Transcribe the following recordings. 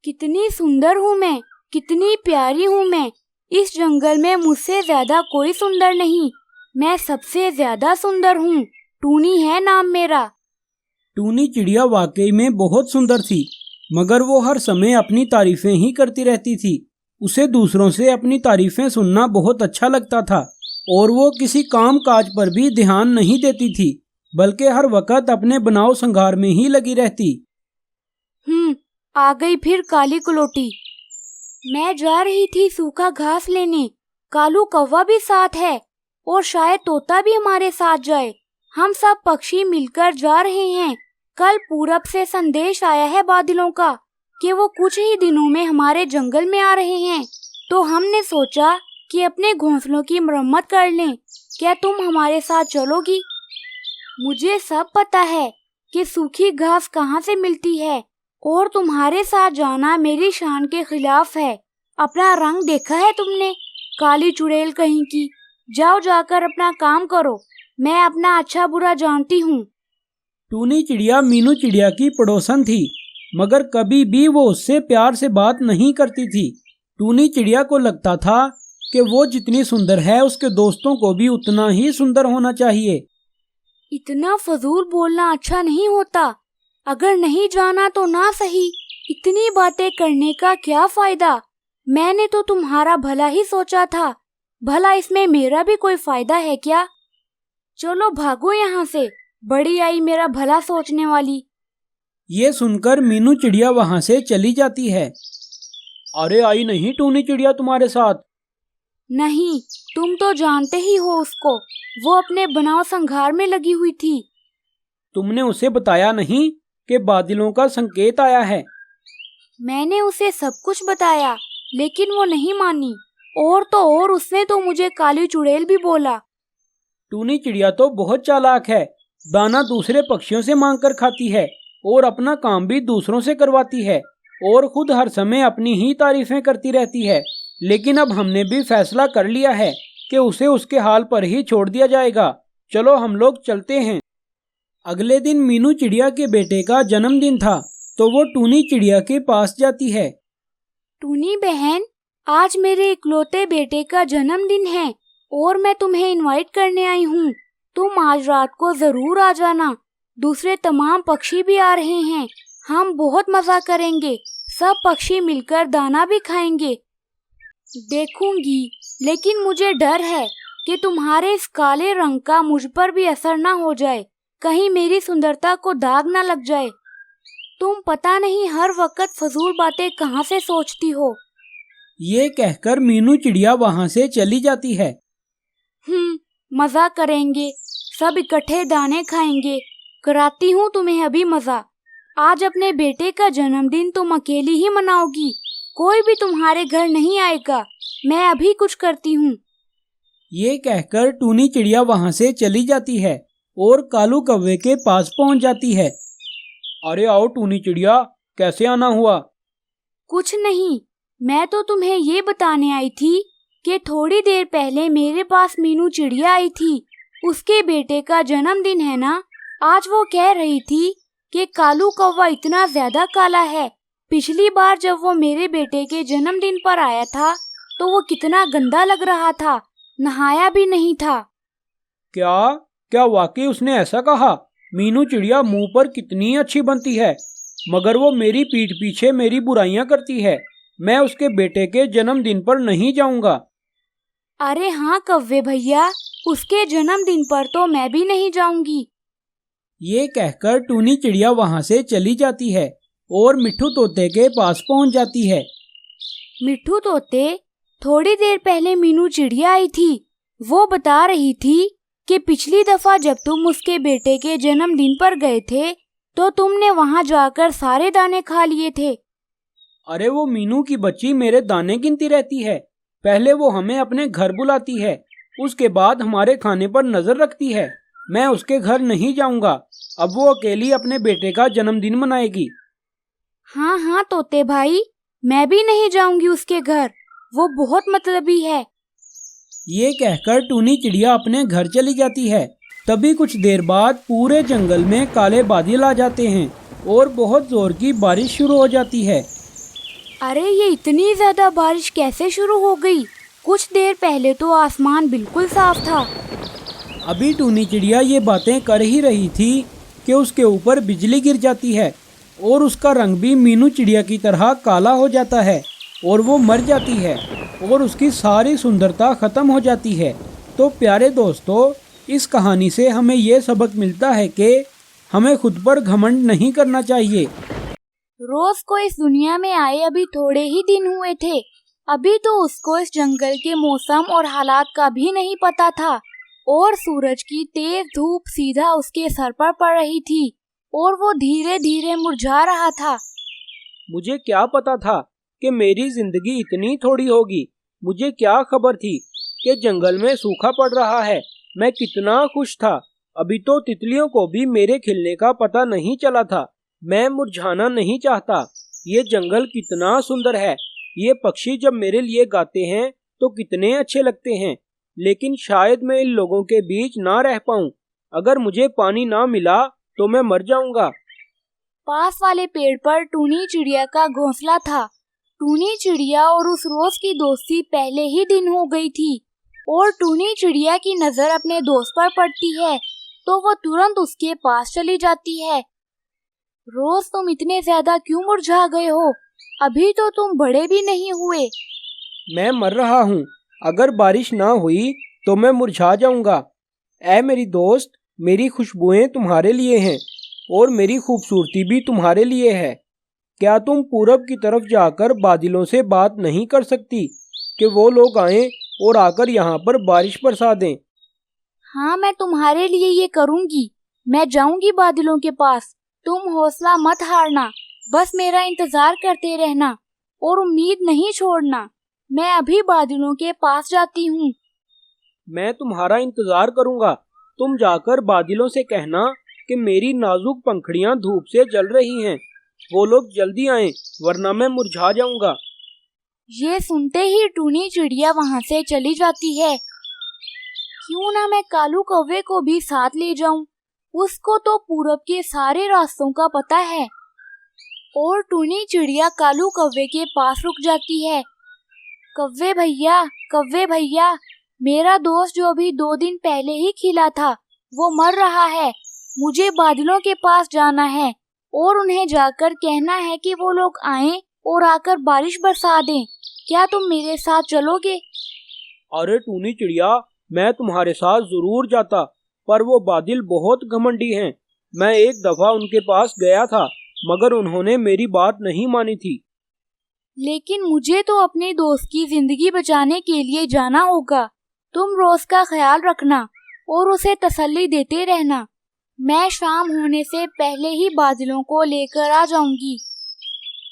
कितनी सुंदर हूँ मैं, कितनी प्यारी हूँ मैं। इस जंगल में मुझसे ज्यादा कोई सुंदर नहीं। मैं सबसे ज्यादा सुंदर हूँ। टूनी है नाम मेरा। टूनी चिड़िया वाकई में बहुत सुंदर थी, मगर वो हर समय अपनी तारीफें ही करती रहती थी। उसे दूसरों से अपनी तारीफें सुनना बहुत अच्छा लगता था और वो किसी काम काज पर भी ध्यान नहीं देती थी, बल्कि हर वक्त अपने बनाव संघार में ही लगी रहती। आ गई फिर काली कुलोटी। मैं जा रही थी सूखा घास लेने। कालू कौवा भी साथ है और शायद तोता भी हमारे साथ जाए। हम सब पक्षी मिलकर जा रहे हैं। कल पूरब से संदेश आया है बादलों का कि वो कुछ ही दिनों में हमारे जंगल में आ रहे हैं। तो हमने सोचा कि अपने घोंसलों की मरम्मत कर लें। क्या तुम हमारे साथ चलोगी? मुझे सब पता है कि सूखी घास कहाँ से मिलती है और तुम्हारे साथ जाना मेरी शान के खिलाफ है। अपना रंग देखा है तुमने? काली चुड़ैल कहीं की। जाओ जाकर अपना काम करो। मैं अपना अच्छा बुरा जानती हूँ। टूनी चिड़िया मीनू चिड़िया की पड़ोसन थी, मगर कभी भी वो उससे प्यार से बात नहीं करती थी। टूनी चिड़िया को लगता था कि वो जितनी सुंदर है उसके दोस्तों को भी उतना ही सुंदर होना चाहिए। इतना फजूल बोलना अच्छा नहीं होता। अगर नहीं जाना तो ना सही। इतनी बातें करने का क्या फायदा? मैंने तो तुम्हारा भला ही सोचा था। भला इसमें मेरा भी कोई फायदा है क्या? चलो भागो यहाँ से। बड़ी आई मेरा भला सोचने वाली। ये सुनकर मीनू चिड़िया वहाँ से चली जाती है। अरे आई नहीं टूनी चिड़िया तुम्हारे साथ? नहीं, तुम तो जानते ही हो उसको। वो अपने बनाव संघार में लगी हुई थी। तुमने उसे बताया नहीं कि बादलों का संकेत आया है? मैंने उसे सब कुछ बताया, लेकिन वो नहीं मानी। और तो और उसने तो मुझे काली चुड़ैल भी बोला। टूनी चिड़िया तो बहुत चालाक है। दाना दूसरे पक्षियों से मांगकर खाती है और अपना काम भी दूसरों से करवाती है और खुद हर समय अपनी ही तारीफें करती रहती है। लेकिन अब हमने भी फैसला कर लिया है कि उसे उसके हाल पर ही छोड़ दिया जाएगा। चलो हम लोग चलते हैं। अगले दिन मीनू चिड़िया के बेटे का जन्मदिन था, तो वो टूनी चिड़िया के पास जाती है। टूनी बहन, आज मेरे इकलौते बेटे का जन्मदिन है और मैं तुम्हें इनवाइट करने आई हूँ। तुम आज रात को जरूर आ जाना। दूसरे तमाम पक्षी भी आ रहे हैं। हम बहुत मजा करेंगे। सब पक्षी मिलकर दाना भी खाएंगे। देखूंगी, लेकिन मुझे डर है कि तुम्हारे इस काले रंग का मुझ पर भी असर ना हो जाए। कहीं मेरी सुंदरता को दाग ना लग जाए। तुम पता नहीं हर वक्त फजूल बातें कहाँ से सोचती हो। ये कहकर मीनू चिड़िया वहाँ से चली जाती है। मजा करेंगे। सब इकट्ठे दाने खाएंगे। कराती हूँ तुम्हें अभी मजा। आज अपने बेटे का जन्मदिन तुम अकेली ही मनाओगी। कोई भी तुम्हारे घर नहीं आएगा। मैं अभी कुछ करती हूँ। ये कहकर टूनी चिड़िया वहाँ से चली जाती है और कालू कौवे के पास पहुँच जाती है। अरे आओ टूनी चिड़िया, कैसे आना हुआ? कुछ नहीं, मैं तो तुम्हें ये बताने आई थी कि थोड़ी देर पहले मेरे पास मीनू चिड़िया आई थी। उसके बेटे का जन्मदिन है ना। आज वो कह रही थी कि कालू कौवा इतना ज्यादा काला है। पिछली बार जब वो मेरे बेटे के जन्मदिन पर आया था तो वो कितना गंदा लग रहा था। नहाया भी नहीं था। क्या वाकई उसने ऐसा कहा? मीनू चिड़िया मुंह पर कितनी अच्छी बनती है, मगर वो मेरी पीठ पीछे मेरी बुराइयां करती है। मैं उसके बेटे के जन्मदिन पर नहीं जाऊंगा। अरे हाँ कौवे भैया, उसके जन्मदिन पर तो मैं भी नहीं जाऊंगी। ये कहकर टूनी चिड़िया वहाँ से चली जाती है और मिट्ठू तोते के पास पहुँच जाती है। मिट्ठू तोते, थोड़ी देर पहले मीनू चिड़िया आई थी। वो बता रही थी कि पिछली दफा जब तुम उसके बेटे के जन्मदिन पर गए थे तो तुमने वहाँ जाकर सारे दाने खा लिए थे। अरे वो मीनू की बच्ची मेरे दाने गिनती रहती है। पहले वो हमें अपने घर बुलाती है, उसके बाद हमारे खाने पर नजर रखती है। मैं उसके घर नहीं जाऊंगा। अब वो अकेली अपने बेटे का जन्मदिन मनाएगी। हाँ हाँ तोते भाई, मैं भी नहीं जाऊंगी उसके घर। वो बहुत मतलबी है। ये कहकर टूनी चिड़िया अपने घर चली जाती है। तभी कुछ देर बाद पूरे जंगल में काले बादल आ जाते हैं और बहुत जोर की बारिश शुरू हो जाती है। अरे ये इतनी ज्यादा बारिश कैसे शुरू हो गई? कुछ देर पहले तो आसमान बिल्कुल साफ था। अभी टूनी चिड़िया ये बातें कर ही रही थी कि उसके ऊपर बिजली गिर जाती है और उसका रंग भी मीनू चिड़िया की तरह काला हो जाता है और वो मर जाती है और उसकी सारी सुंदरता खत्म हो जाती है। तो प्यारे दोस्तों, इस कहानी से हमें ये सबक मिलता है कि हमें खुद पर घमंड नहीं करना चाहिए। रोज को इस दुनिया में आए अभी थोड़े ही दिन हुए थे। अभी तो उसको इस जंगल के मौसम और हालात का भी नहीं पता था और सूरज की तेज धूप सीधा उसके सर पर पड़ रही थी और वो धीरे धीरे मुरझा रहा था। मुझे क्या पता था कि मेरी जिंदगी इतनी थोड़ी होगी। मुझे क्या खबर थी कि जंगल में सूखा पड़ रहा है। मैं कितना खुश था। अभी तो तितलियों को भी मेरे खिलने का पता नहीं चला था। मैं मुरझाना नहीं चाहता। ये जंगल कितना सुंदर है। ये पक्षी जब मेरे लिए गाते हैं तो कितने अच्छे लगते हैं। लेकिन शायद मैं इन लोगों के बीच ना रह पाऊं। अगर मुझे पानी ना मिला तो मैं मर जाऊंगा। पास वाले पेड़ पर टूनी चिड़िया का घोंसला था। टूनी चिड़िया और उस रोज की दोस्ती पहले ही दिन हो गई थी और टूनी चिड़िया की नजर अपने दोस्त पर पड़ती है तो वो तुरंत उसके पास चली जाती है। रोज, तुम इतने ज्यादा क्यों मुरझा गए हो? अभी तो तुम बड़े भी नहीं हुए। मैं मर रहा हूँ। अगर बारिश ना हुई तो मैं मुरझा जाऊंगा। ऐ मेरी दोस्त, मेरी खुशबुएं तुम्हारे लिए हैं और मेरी खूबसूरती भी तुम्हारे लिए है। क्या तुम पूरब की तरफ जाकर बादलों से बात नहीं कर सकती कि वो लोग आएं और आकर यहाँ पर बारिश बरसा दें? हाँ, मैं तुम्हारे लिए ये करूँगी। मैं जाऊँगी बादलों के पास। तुम हौसला मत हारना, बस मेरा इंतजार करते रहना और उम्मीद नहीं छोड़ना। मैं अभी बादलों के पास जाती हूँ। मैं तुम्हारा इंतजार करूंगा। तुम जाकर बादलों से कहना कि मेरी नाजुक पंखड़ियां धूप से जल रही हैं। वो लोग जल्दी आएं, वरना मैं मुरझा जाऊंगा। ये सुनते ही टूनी चिड़िया वहाँ से चली जाती है। क्यों ना मैं कालू कौवे को भी साथ ले जाऊं? उसको तो पूरब के सारे रास्तों का पता है। और टूनी चिड़िया कालू कौवे के पास रुक जाती है। कौवे भैया, कौवे भैया, मेरा दोस्त जो अभी 2 दिन पहले ही खिला था वो मर रहा है। मुझे बादलों के पास जाना है और उन्हें जाकर कहना है कि वो लोग आएं और आकर बारिश बरसा दें। क्या तुम मेरे साथ चलोगे? अरे टूनी चिड़िया, मैं तुम्हारे साथ जरूर जाता, पर वो बादल बहुत घमंडी हैं। मैं एक दफा उनके पास गया था, मगर उन्होंने मेरी बात नहीं मानी थी। लेकिन मुझे तो अपने दोस्त की जिंदगी बचाने के लिए जाना होगा। तुम रोज का ख्याल रखना और उसे तसल्ली देते रहना। मैं शाम होने से पहले ही बादलों को लेकर आ जाऊंगी।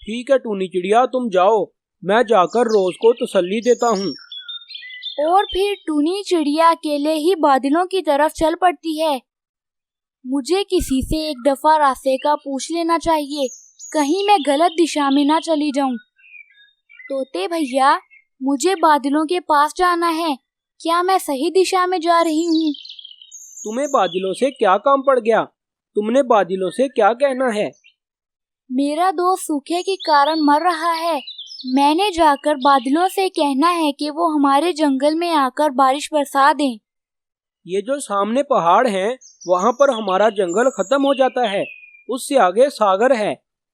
ठीक है टूनी चिड़िया, तुम जाओ। मैं जाकर रोज को तसल्ली देता हूँ। और फिर टूनी चिड़िया अकेले ही बादलों की तरफ चल पड़ती है। मुझे किसी से एक दफा रास्ते का पूछ लेना चाहिए, कहीं मैं गलत दिशा में ना चली जाऊं। तोते भैया, मुझे बादलों के पास जाना है। क्या मैं सही दिशा में जा रही हूँ? तुम्हें बादलों से क्या काम पड़ गया? तुमने बादलों से क्या कहना है? मेरा दोस्त सूखे के कारण मर रहा है। मैंने जाकर बादलों से कहना है कि वो हमारे जंगल में आकर बारिश बरसा दें। ये जो सामने पहाड़ हैं, वहाँ पर हमारा जंगल खत्म हो जाता है। उससे आगे सागर है।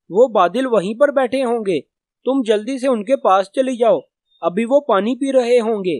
वो बादल वहीं पर बैठे होंगे। तुम जल्दी से उनके पास चली जाओ। अभी वो पानी पी रहे होंगे।